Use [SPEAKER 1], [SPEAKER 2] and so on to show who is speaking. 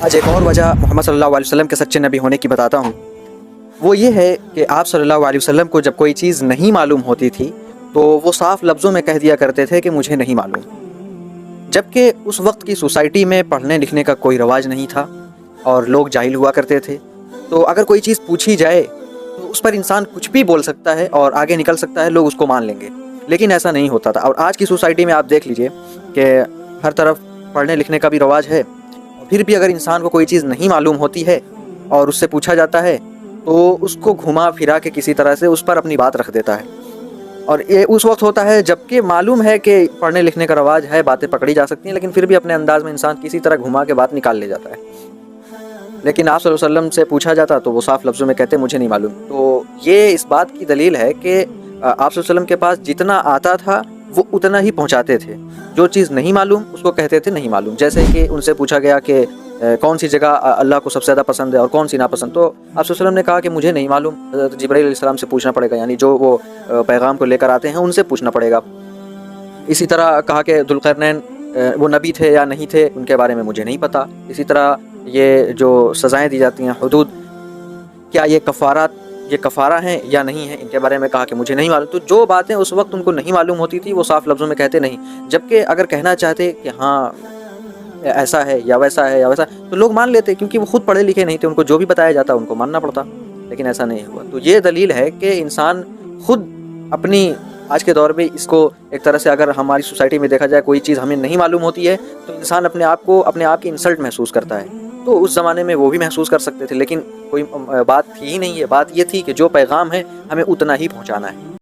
[SPEAKER 1] آج ایک اور وجہ محمد صلی اللہ علیہ وسلم کے سچے نبی ہونے کی بتاتا ہوں۔ وہ یہ ہے کہ آپ صلی اللہ علیہ وسلم کو جب کوئی چیز نہیں معلوم ہوتی تھی تو وہ صاف لفظوں میں کہہ دیا کرتے تھے کہ مجھے نہیں معلوم، جبکہ اس وقت کی سوسائٹی میں پڑھنے لکھنے کا کوئی رواج نہیں تھا اور لوگ جاہل ہوا کرتے تھے، تو اگر کوئی چیز پوچھی جائے تو اس پر انسان کچھ بھی بول سکتا ہے اور آگے نکل سکتا ہے، لوگ اس کو مان لیں گے، لیکن ایسا نہیں ہوتا تھا۔ اور آج کی سوسائٹی میں آپ دیکھ لیجئے کہ ہر طرف پڑھنے لکھنے کا بھی رواج ہے، پھر بھی اگر انسان کو کوئی چیز نہیں معلوم ہوتی ہے اور اس سے پوچھا جاتا ہے تو اس کو گھما پھرا کے کسی طرح سے اس پر اپنی بات رکھ دیتا ہے، اور یہ اس وقت ہوتا ہے جب کہ معلوم ہے کہ پڑھنے لکھنے کا رواج ہے، باتیں پکڑی جا سکتی ہیں، لیکن پھر بھی اپنے انداز میں انسان کسی طرح گھما کے بات نکال لے جاتا ہے۔ لیکن آپ صلی اللہ علیہ وسلم سے پوچھا جاتا تو وہ صاف لفظوں میں کہتے مجھے نہیں معلوم۔ تو یہ اس بات کی دلیل ہے کہ آپ صلی اللہ علیہ وسلم کے پاس جتنا آتا تھا وہ اتنا ہی پہنچاتے تھے، جو چیز نہیں معلوم اس کو کہتے تھے نہیں معلوم۔ جیسے کہ ان سے پوچھا گیا کہ کون سی جگہ اللہ کو سب سے زیادہ پسند ہے اور کون سی ناپسند، تو آپ صلی اللہ علیہ وسلم نے کہا کہ مجھے نہیں معلوم، حضرت جبرائیل علیہ السلام سے پوچھنا پڑے گا، یعنی جو وہ پیغام کو لے کر آتے ہیں ان سے پوچھنا پڑے گا۔ اسی طرح کہا کہ ذوالقرنین وہ نبی تھے یا نہیں تھے، ان کے بارے میں مجھے نہیں پتہ۔ اسی طرح یہ جو سزائیں دی جاتی ہیں، حدود، کیا یہ کفارہ ہیں یا نہیں ہیں، ان کے بارے میں کہا کہ مجھے نہیں معلوم۔ تو جو باتیں اس وقت ان کو نہیں معلوم ہوتی تھی وہ صاف لفظوں میں کہتے نہیں، جبکہ اگر کہنا چاہتے کہ ہاں ایسا ہے یا ویسا ہے یا ویسا، تو لوگ مان لیتے، کیونکہ وہ خود پڑھے لکھے نہیں تھے، ان کو جو بھی بتایا جاتا ان کو ماننا پڑتا، لیکن ایسا نہیں ہوا۔ تو یہ دلیل ہے کہ انسان خود اپنی آج کے دور میں اس کو ایک طرح سے اگر ہماری سوسائٹی میں دیکھا جائے کوئی چیز ہمیں نہیں معلوم ہوتی ہے تو انسان اپنے آپ کی انسلٹ محسوس کرتا ہے۔ تو اس زمانے میں وہ بھی محسوس کر سکتے تھے، لیکن کوئی بات تھی ہی نہیں ہے۔ بات یہ تھی کہ جو پیغام ہے ہمیں اتنا ہی پہنچانا ہے۔